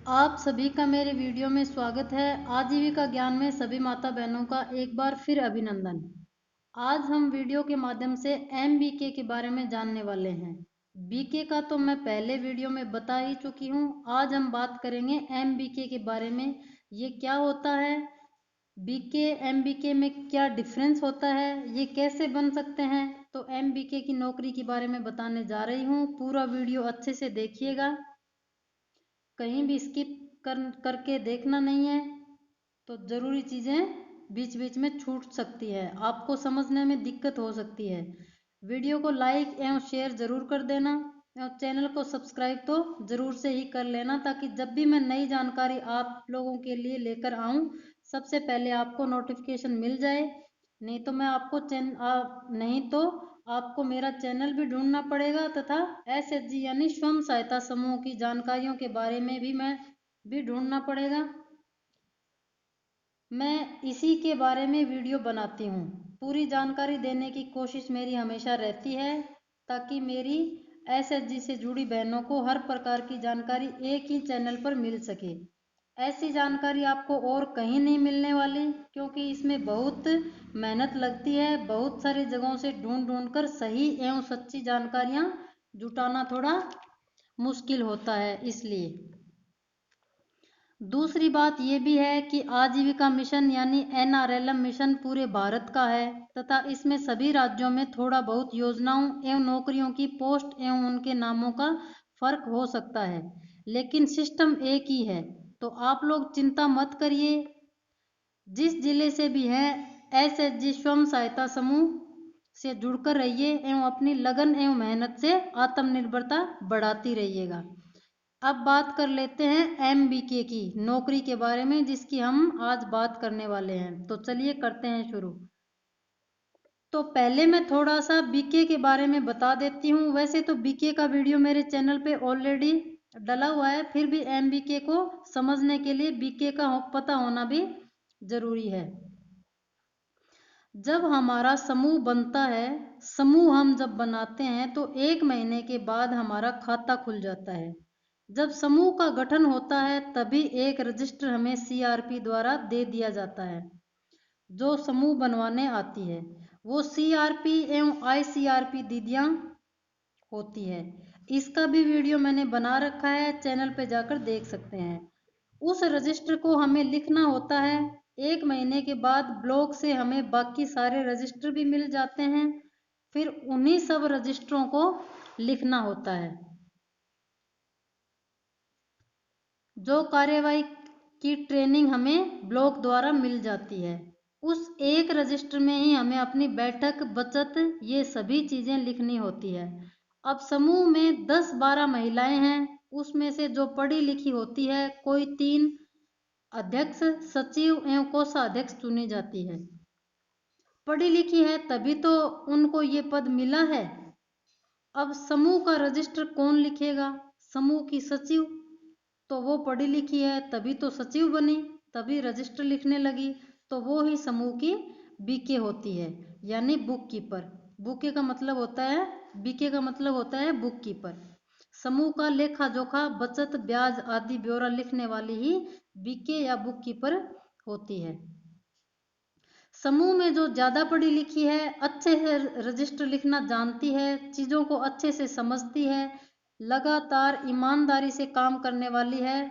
आप सभी का मेरे वीडियो में स्वागत है। आजीविका ज्ञान में सभी माता बहनों का एक बार फिर अभिनंदन। आज हम वीडियो के माध्यम से MBK के बारे में जानने वाले हैं। BK का तो मैं पहले वीडियो में बता ही चुकी हूँ। आज हम बात करेंगे MBK के बारे में। ये क्या होता है, BK MBK में क्या डिफरेंस होता है, ये कैसे बन सकते हैं। तो MBK की नौकरी के बारे में बताने जा रही हूँ। पूरा वीडियो अच्छे से देखिएगा, कहीं भी स्किप करके देखना नहीं है, तो ज़रूरी चीज़ें बीच बीच में छूट सकती है, आपको समझने में दिक्कत हो सकती है। वीडियो को लाइक एवं शेयर ज़रूर कर देना और चैनल को सब्सक्राइब तो ज़रूर से ही कर लेना, ताकि जब भी मैं नई जानकारी आप लोगों के लिए लेकर आऊँ सबसे पहले आपको नोटिफिकेशन मिल जाए। नहीं तो आपको मेरा चैनल भी ढूंढना पड़ेगा तथा SHG यानी स्वयं सहायता समूह की जानकारियों के बारे में भी मैं भी ढूंढना पड़ेगा। मैं इसी के बारे में वीडियो बनाती हूँ। पूरी जानकारी देने की कोशिश मेरी हमेशा रहती है, ताकि मेरी SHG से जुड़ी बहनों को हर प्रकार की जानकारी एक ही चैनल पर मिल सके। ऐसी जानकारी आपको और कहीं नहीं मिलने वाली, क्योंकि इसमें बहुत मेहनत लगती है। बहुत सारी जगहों से ढूंढ ढूंढ कर सही एवं सच्ची जानकारियाँ जुटाना थोड़ा मुश्किल होता है। इसलिए दूसरी बात ये भी है कि आजीविका मिशन यानी NRLM मिशन पूरे भारत का है, तथा इसमें सभी राज्यों में थोड़ा बहुत योजनाओं एवं नौकरियों की पोस्ट एवं उनके नामों का फर्क हो सकता है, लेकिन सिस्टम एक ही है। तो आप लोग चिंता मत करिए, जिस जिले से भी है SHG स्वयं सहायता समूह से जुड़कर रहिए एवं अपनी लगन एवं मेहनत से आत्मनिर्भरता बढ़ाती रहिएगा। अब बात कर लेते हैं MBK की नौकरी के बारे में, जिसकी हम आज बात करने वाले हैं। तो चलिए करते हैं शुरू। तो पहले मैं थोड़ा सा BK के बारे में बता देती हूँ। वैसे तो BK का वीडियो मेरे चैनल पे ऑलरेडी डला हुआ है, फिर भी MBK को समझने के लिए BK का पता होना भी जरूरी है। जब हमारा समूह बनता है, समूह हम जब बनाते हैं तो 1 महीने के बाद हमारा खाता खुल जाता है। जब समूह का गठन होता है तभी एक रजिस्टर हमें CRP द्वारा दे दिया जाता है। जो समूह बनवाने आती है वो CRP एवं ICRP दीदियाँ होती है। इसका भी वीडियो मैंने बना रखा है, चैनल पे जाकर देख सकते हैं। उस रजिस्टर को हमें लिखना होता है। 1 महीने के बाद ब्लॉक से हमें बाकी सारे रजिस्टर भी मिल जाते हैं, फिर उन्हीं सब रजिस्टरों को लिखना होता है। जो कार्यवाही की ट्रेनिंग हमें ब्लॉक द्वारा मिल जाती है, उस एक रजिस्टर में ही हमें अपनी बैठक, बचत, ये सभी चीज़ें लिखनी होती है। अब समूह में 10-12 महिलाएं हैं, उसमें से जो पढ़ी लिखी होती है कोई 3 अध्यक्ष, सचिव एवं कोषाध्यक्ष चुनी जाती है। पढ़ी लिखी है तभी तो उनको ये पद मिला है। अब समूह का रजिस्टर कौन लिखेगा? समूह की सचिव, तो वो पढ़ी लिखी है तभी तो सचिव बनी, तभी रजिस्टर लिखने लगी, तो वो ही समूह की BK होती है, यानी बुक कीपर। BK का मतलब होता है बुक कीपर। समूह का लेखा जोखा, बचत, ब्याज आदि ब्यौरा लिखने वाली ही BK या बुक कीपर होती है। समूह में जो ज़्यादा पढ़ी लिखी है, अच्छे से रजिस्टर लिखना जानती है, चीज़ों को अच्छे से समझती है, लगातार ईमानदारी से काम करने वाली है,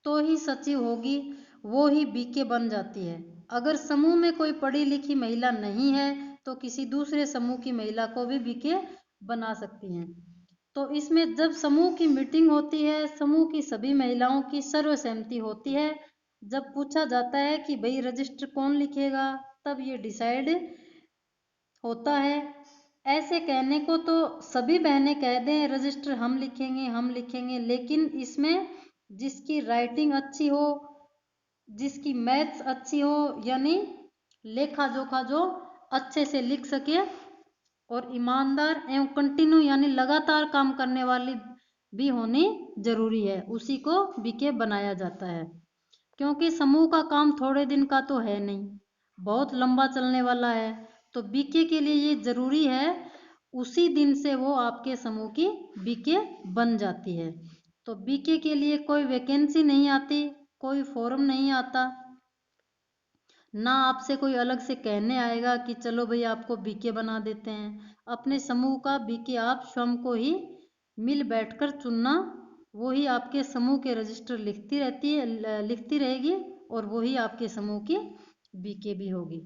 तो ही सचिव होगी, वो ही BK बन जाती है। अगर समूह में कोई पढ़ी लिखी महिला नहीं है तो किसी दूसरे समूह की महिला को भी BK बना सकती हैं। तो इसमें जब समूह की मीटिंग होती है, समूह की सभी महिलाओं की सर्वसहमति होती है, जब पूछा जाता है कि भाई रजिस्टर कौन लिखेगा, तब ये डिसाइड होता है। ऐसे कहने को तो सभी बहनें कह दें रजिस्टर हम लिखेंगे, लेकिन इसमें जिसकी राइटिंग अच्छी हो, जिसकी मैथ्स अच्छी हो, यानी लेखा जोखा जो अच्छे से लिख सके और ईमानदार एवं कंटिन्यू यानी लगातार काम करने वाली भी होनी जरूरी है, उसी को BK बनाया जाता है। क्योंकि समूह का काम थोड़े दिन का तो है नहीं, बहुत लंबा चलने वाला है, तो BK के लिए ये जरूरी है, उसी दिन से वो आपके समूह की BK बन जाती है। तो बीके के लिए कोई वैकेंसी नहीं आती, कोई फॉर्म नहीं आता, ना आपसे कोई अलग से कहने आएगा कि चलो भाई आपको बीके बना देते हैं। अपने समूह का बीके आप स्वयं को ही मिल बैठकर चुनना, वो ही आपके समूह के रजिस्टर लिखती रहेगी और वही आपके समूह की बीके भी होगी।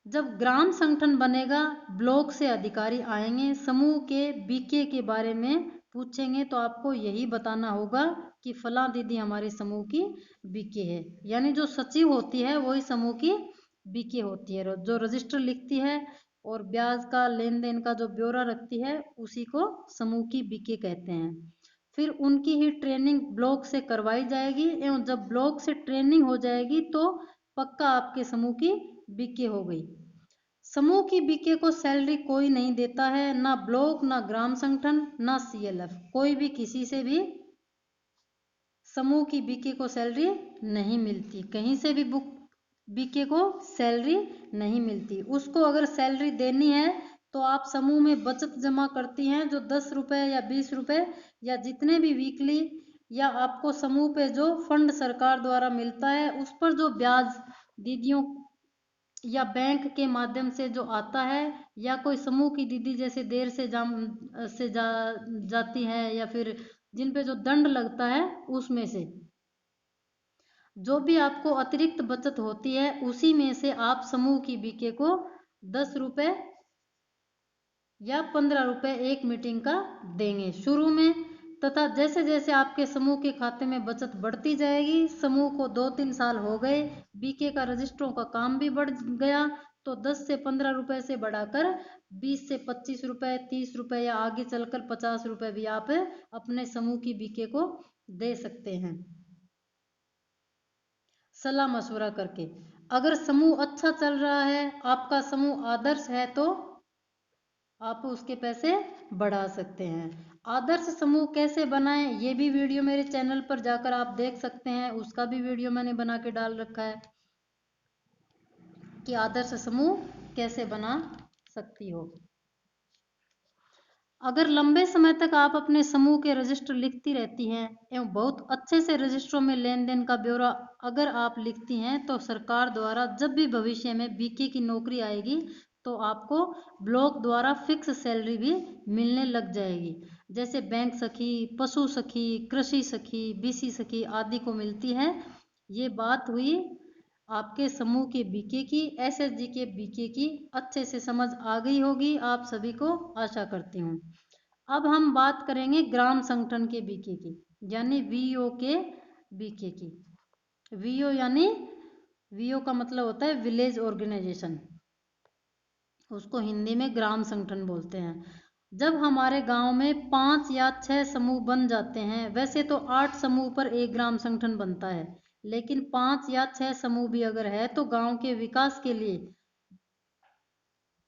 जब ग्राम संगठन बनेगा, ब्लॉक से अधिकारी आएंगे, समूह के बीके के बारे में पूछेंगे तो आपको यही बताना होगा कि फला दीदी हमारे समूह की बीके है। यानी जो सचिव होती है वही समूह की बीके होती है, जो रजिस्टर लिखती है और ब्याज का लेन देन का जो ब्यौरा रखती है उसी को समूह की बीके कहते हैं। फिर उनकी ही ट्रेनिंग ब्लॉक से करवाई जाएगी एवं जब ब्लॉक से ट्रेनिंग हो जाएगी तो पक्का आपके समूह की बीके हो गई। समूह की बीके को सैलरी कोई नहीं देता है, ना ब्लॉक, ना ग्राम संगठन, ना सीएलएफ, कोई भी किसी से भी समूह की बीके को सैलरी नहीं मिलती, कहीं से भी बुक बीके को सैलरी नहीं मिलती। उसको अगर सैलरी देनी है तो आप समूह में बचत जमा करती हैं जो 10 रुपये या 20 रुपये या जितने भी वीकली या आपको समूह पे जो फंड सरकार द्वारा मिलता है उस पर जो ब्याज दीदियों या बैंक के माध्यम से जो आता है, या कोई समूह की दीदी जैसे देर से जाती है या फिर जिन पे जो दंड लगता है उसमें से जो भी आपको अतिरिक्त बचत होती है उसी में से आप समूह की बीके को 10 रुपये या 15 रुपये एक मीटिंग का देंगे शुरू में, तथा जैसे जैसे आपके समूह के खाते में बचत बढ़ती जाएगी, समूह को 2-3 साल हो गए, बीके का रजिस्ट्रों का काम भी बढ़ गया, तो 10 से 15 रुपये से बढ़ाकर 20 से 25 रुपये, 30 रुपये या आगे चलकर 50 रुपये भी आप अपने समूह की बीके को दे सकते हैं सलाह मशवरा करके। अगर समूह अच्छा चल रहा है, आपका समूह आदर्श है तो आप उसके पैसे बढ़ा सकते हैं। आदर्श समूह कैसे बनाएं, ये भी वीडियो मेरे चैनल पर जाकर आप देख सकते हैं, उसका भी वीडियो मैंने बना के डाल रखा है कि आदर्श समूह कैसे बना सकती हो। अगर लंबे समय तक आप अपने समूह के रजिस्टर लिखती रहती हैं एवं बहुत अच्छे से रजिस्ट्रों में लेन देन का ब्यौरा अगर आप लिखती हैं तो सरकार द्वारा जब भी भविष्य में बीके की नौकरी आएगी तो आपको ब्लॉक द्वारा फिक्स सैलरी भी मिलने लग जाएगी, जैसे बैंक सखी, पशु सखी, कृषि सखी, बीसी सखी आदि को मिलती है। ये बात हुई आपके समूह के बीके की, एसएचजी के बीके की अच्छे से समझ आ गई होगी आप सभी को, आशा करती हूँ। अब हम बात करेंगे ग्राम संगठन के बीके की, यानी वीओ के बीके की। वीओ यानी वीओ का मतलब होता है विलेज ऑर्गेनाइजेशन, उसको हिंदी में ग्राम संगठन बोलते हैं। जब हमारे गांव में 5 या 6 समूह बन जाते हैं, वैसे तो 8 समूह पर एक ग्राम संगठन बनता है, लेकिन 5 या 6 समूह भी अगर है तो गांव के विकास के लिए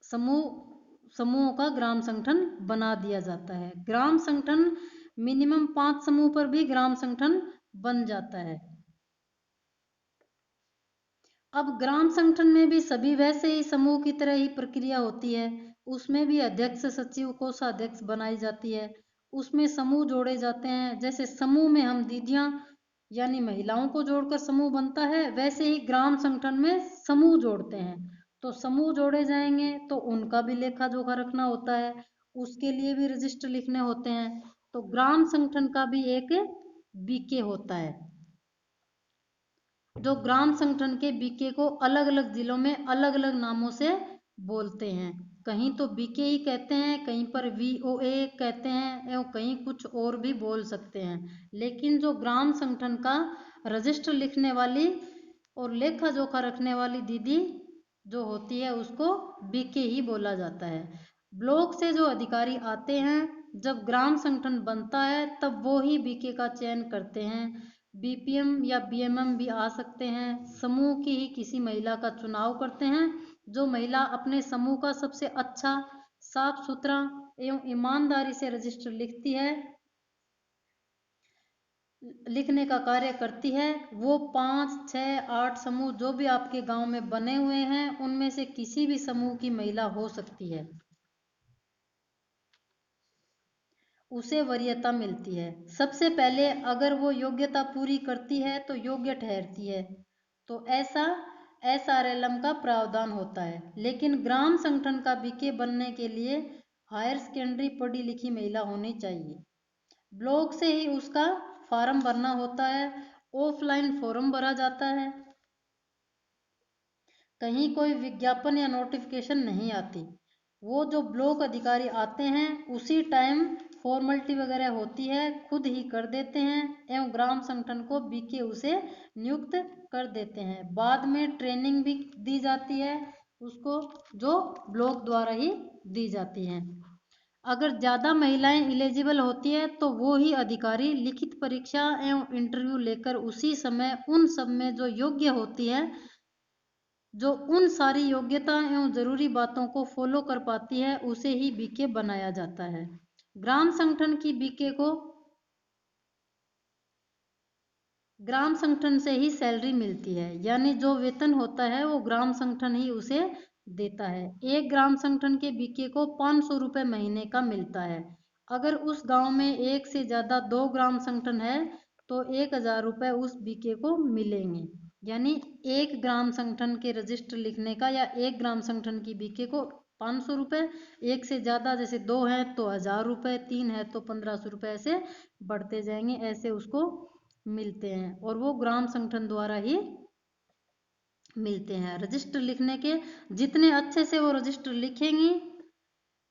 समूहों का ग्राम संगठन बना दिया जाता है। ग्राम संगठन मिनिमम 5 समूह पर भी ग्राम संगठन बन जाता है। अब ग्राम संगठन में भी सभी वैसे ही समूह की तरह ही प्रक्रिया होती है, उसमें भी अध्यक्ष, सचिव, कोषाध्यक्ष बनाई जाती है, उसमें समूह जोड़े जाते हैं। जैसे समूह में हम दीदियां यानी महिलाओं को जोड़कर समूह बनता है, वैसे ही ग्राम संगठन में समूह जोड़ते हैं। तो समूह जोड़े जाएंगे तो उनका भी लेखा जोखा रखना होता है, उसके लिए भी रजिस्टर लिखने होते हैं। तो ग्राम संगठन का भी एक बीके होता है, जो ग्राम संगठन के बीके को अलग अलग जिलों में अलग अलग नामों से बोलते हैं। कहीं तो बीके ही कहते हैं, कहीं पर वीओए कहते हैं एवं कहीं कुछ और भी बोल सकते हैं, लेकिन जो ग्राम संगठन का रजिस्टर लिखने वाली और लेखा जोखा रखने वाली दीदी जो होती है उसको बीके ही बोला जाता है। ब्लॉक से जो अधिकारी आते हैं, जब ग्राम संगठन बनता है तब वो ही बीके का चयन करते हैं। बीपीएम या बीएमएम भी आ सकते हैं। समूह की ही किसी महिला का चुनाव करते हैं, जो महिला अपने समूह का सबसे अच्छा, साफ सुथरा एवं ईमानदारी से रजिस्टर लिखने का कार्य करती है। वो 5, 6, 8 समूह जो भी आपके गांव में बने हुए हैं उनमें से किसी भी समूह की महिला हो सकती है। उसे वरीयता मिलती है। सबसे पहले अगर वो योग्यता पूरी करती है तो योग्य ठहरती है, तो ऐसा एसआरएलएम का प्रावधान होता है। लेकिन ग्राम संगठन का बीके बनने के लिए हायर सेकेंडरी पढ़ी लिखी महिला होनी चाहिए। ब्लॉक से ही उसका फॉर्म भरना होता है, ऑफलाइन फॉर्म भरा जाता है, कहीं कोई विज्ञापन या नोटिफिकेशन नहीं आती। वो जो ब्लॉक अधिकारी आते हैं उसी टाइम फॉर्मेलिटी वगैरह होती है, खुद ही कर देते हैं एवं ग्राम संगठन को बीके उसे नियुक्त कर देते हैं। बाद में ट्रेनिंग भी दी जाती है उसको, जो ब्लॉक द्वारा ही दी जाती है। अगर ज़्यादा महिलाएं एलिजिबल होती है तो वो ही अधिकारी लिखित परीक्षा एवं इंटरव्यू लेकर उसी समय उन सब में जो योग्य होती है, जो उन सारी योग्यता एवं जरूरी बातों को फॉलो कर पाती है, उसे ही बीके बनाया जाता है। ग्राम संगठन की बीके को ग्राम संगठन से ही सैलरी मिलती है, यानी जो वेतन होता है वो ग्राम संगठन ही उसे देता है। एक ग्राम संगठन के बीके को 500 रुपये महीने का मिलता है। अगर उस गांव में एक से ज़्यादा 2 ग्राम संगठन है तो 1000 रुपये उस बीके को मिलेंगे। यानी एक ग्राम संगठन के रजिस्टर लिखने का या एक ग्राम संगठन की बीके को 500 रुपये, एक से ज़्यादा जैसे 2 हैं तो 1000 रुपये, 3 है तो 1500 रुपये, ऐसे बढ़ते जाएंगे, ऐसे उसको मिलते हैं। और वो ग्राम संगठन द्वारा ही मिलते हैं। रजिस्टर लिखने के जितने अच्छे से वो रजिस्टर लिखेंगी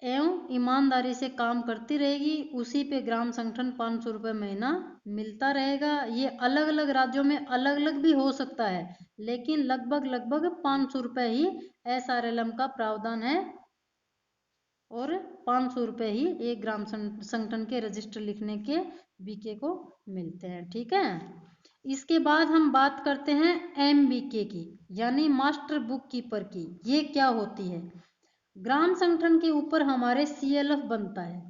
एवं ईमानदारी से काम करती रहेगी, उसी पे ग्राम संगठन 500 रुपये महीना मिलता रहेगा। ये अलग अलग राज्यों में अलग अलग भी हो सकता है, लेकिन लगभग 500 रुपये ही एसआरएलएम का प्रावधान है और 500 रुपये ही एक ग्राम संगठन के रजिस्टर लिखने के बीके को मिलते हैं। ठीक है, इसके बाद हम बात करते हैं एमबीके की, यानी मास्टर बुक कीपर की। ये क्या होती है? ग्राम संगठन के ऊपर हमारे सीएलएफ बनता है।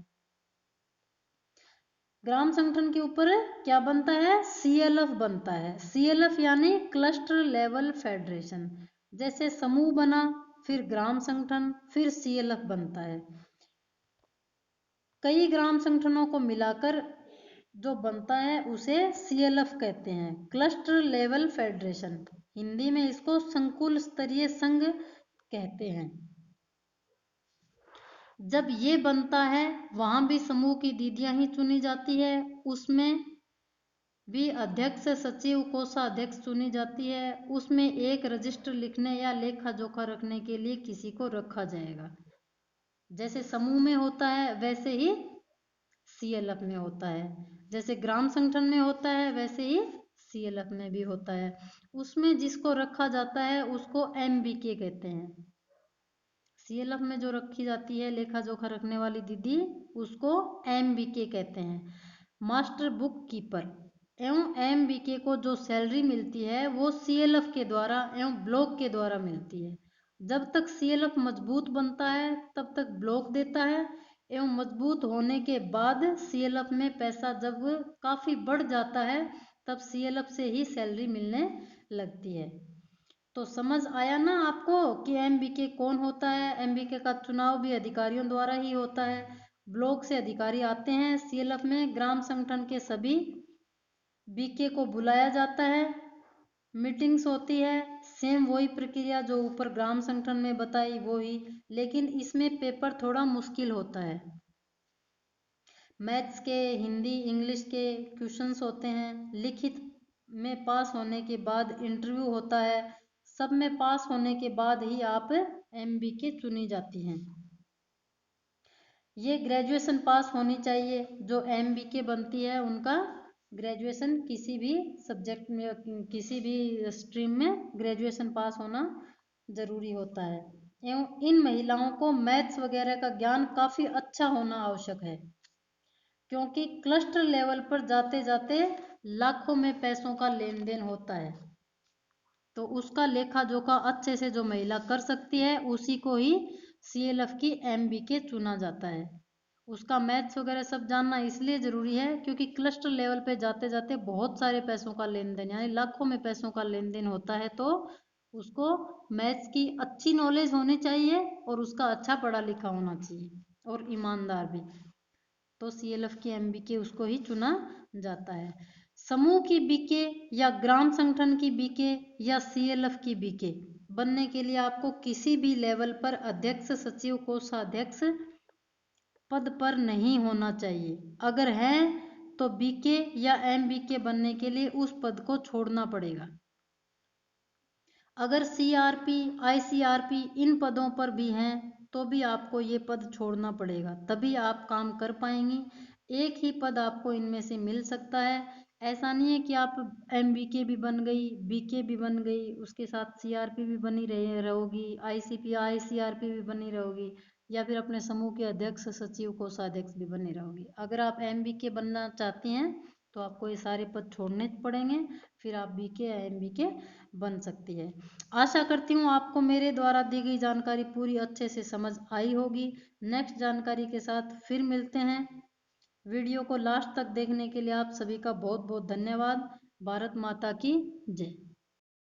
ग्राम संगठन के ऊपर क्या बनता है? सीएलएफ बनता है। सीएलएफ यानी क्लस्टर लेवल फेडरेशन। जैसे समूह बना, फिर ग्राम संगठन, फिर सीएलएफ बनता है। कई ग्राम संगठनों को मिलाकर जो बनता है उसे सीएलएफ कहते हैं, क्लस्टर लेवल फेडरेशन। हिंदी में इसको संकुल स्तरीय संघ कहते हैं। जब ये बनता है वहां भी समूह की दीदियां ही चुनी जाती है, उसमें भी अध्यक्ष सचिव कोषाध्यक्ष चुनी जाती है। उसमें एक रजिस्टर लिखने या लेखा जोखा रखने के लिए किसी को रखा जाएगा। जैसे समूह में होता है वैसे ही सीएलएफ में होता है, जैसे ग्राम संगठन में होता है वैसे ही सीएलएफ में भी होता है। उसमें जिसको रखा जाता है उसको एमबीके कहते हैं। सीएलएफ में जो रखी जाती है लेखा जोखा रखने वाली दीदी, उसको एमबीके कहते हैं, मास्टर बुक कीपर। एवं एमबीके को जो सैलरी मिलती है वो सीएलएफ के द्वारा एवं ब्लॉक के द्वारा मिलती है। जब तक सीएलएफ मजबूत बनता है तब तक ब्लॉक देता है, एवं मजबूत होने के बाद सीएलएफ में पैसा जब काफ़ी बढ़ जाता है तब सीएलएफ से ही सैलरी मिलने लगती है। तो समझ आया ना आपको कि एमबीके कौन होता है? एमबीके का चुनाव भी अधिकारियों द्वारा ही होता है। ब्लॉक से अधिकारी आते हैं सीएलएफ में, ग्राम संगठन के सभी बीके को बुलाया जाता है, मीटिंग्स होती है, सेम वही प्रक्रिया जो ऊपर ग्राम संगठन में बताई वो ही, लेकिन इसमें पेपर थोड़ा मुश्किल होता है। मैथ्स के, हिंदी इंग्लिश के क्वेश्चंस होते हैं। लिखित में पास होने के बाद इंटरव्यू होता है। सब में पास होने के बाद ही आप एमबीके चुनी जाती हैं। ये ग्रेजुएशन पास होनी चाहिए, जो एमबीके बनती है उनका ग्रेजुएशन किसी भी सब्जेक्ट में, किसी भी स्ट्रीम में ग्रेजुएशन पास होना ज़रूरी होता है। एवं इन महिलाओं को मैथ्स वगैरह का ज्ञान काफ़ी अच्छा होना आवश्यक है, क्योंकि क्लस्टर लेवल पर जाते जाते लाखों में पैसों का लेन देन होता है। तो उसका लेखा जोखा अच्छे से जो महिला कर सकती है उसी को ही सीएलएफ की एमबीके चुना जाता है। उसका मैथ्स वगैरह सब जानना इसलिए ज़रूरी है क्योंकि क्लस्टर लेवल पे जाते जाते बहुत सारे पैसों का लेन देन, यानी लाखों में पैसों का लेन देन होता है। तो उसको मैथ्स की अच्छी नॉलेज होनी चाहिए और उसका अच्छा पढ़ा लिखा होना चाहिए और ईमानदार भी। तो CLF की MBK उसको ही चुना जाता है। समूह की BK या ग्राम संगठन की BK या CLF की BK बनने के लिए आपको किसी भी लेवल पर अध्यक्ष, सचिव, कोषाध्यक्ष पद पर नहीं होना चाहिए। अगर है तो BK या MBK बनने के लिए उस पद को छोड़ना पड़ेगा। अगर CRP, ICRP इन पदों पर भी हैं तो भी आपको ये पद छोड़ना पड़ेगा, तभी आप काम कर पाएंगी। एक ही पद आपको इनमें से मिल सकता है। ऐसा नहीं है कि आप MBK भी बन गई, BK भी बन गई, उसके साथ CRP भी बनी रहोगी, ICP, ICRP भी बनी रहोगी, या फिर अपने समूह के अध्यक्ष, सचिव, कोषाध्यक्ष भी बनी रहोगी। अगर आप MBK बनना चाहती हैं तो आपको ये सारे पद छोड़ने पड़ेंगे, फिर आप BK या MBK बन सकती है। आशा करती हूँ आपको मेरे द्वारा दी गई जानकारी पूरी अच्छे से समझ आई होगी। नेक्स्ट जानकारी के साथ फिर मिलते हैं। वीडियो को लास्ट तक देखने के लिए आप सभी का बहुत बहुत धन्यवाद। भारत माता की जय।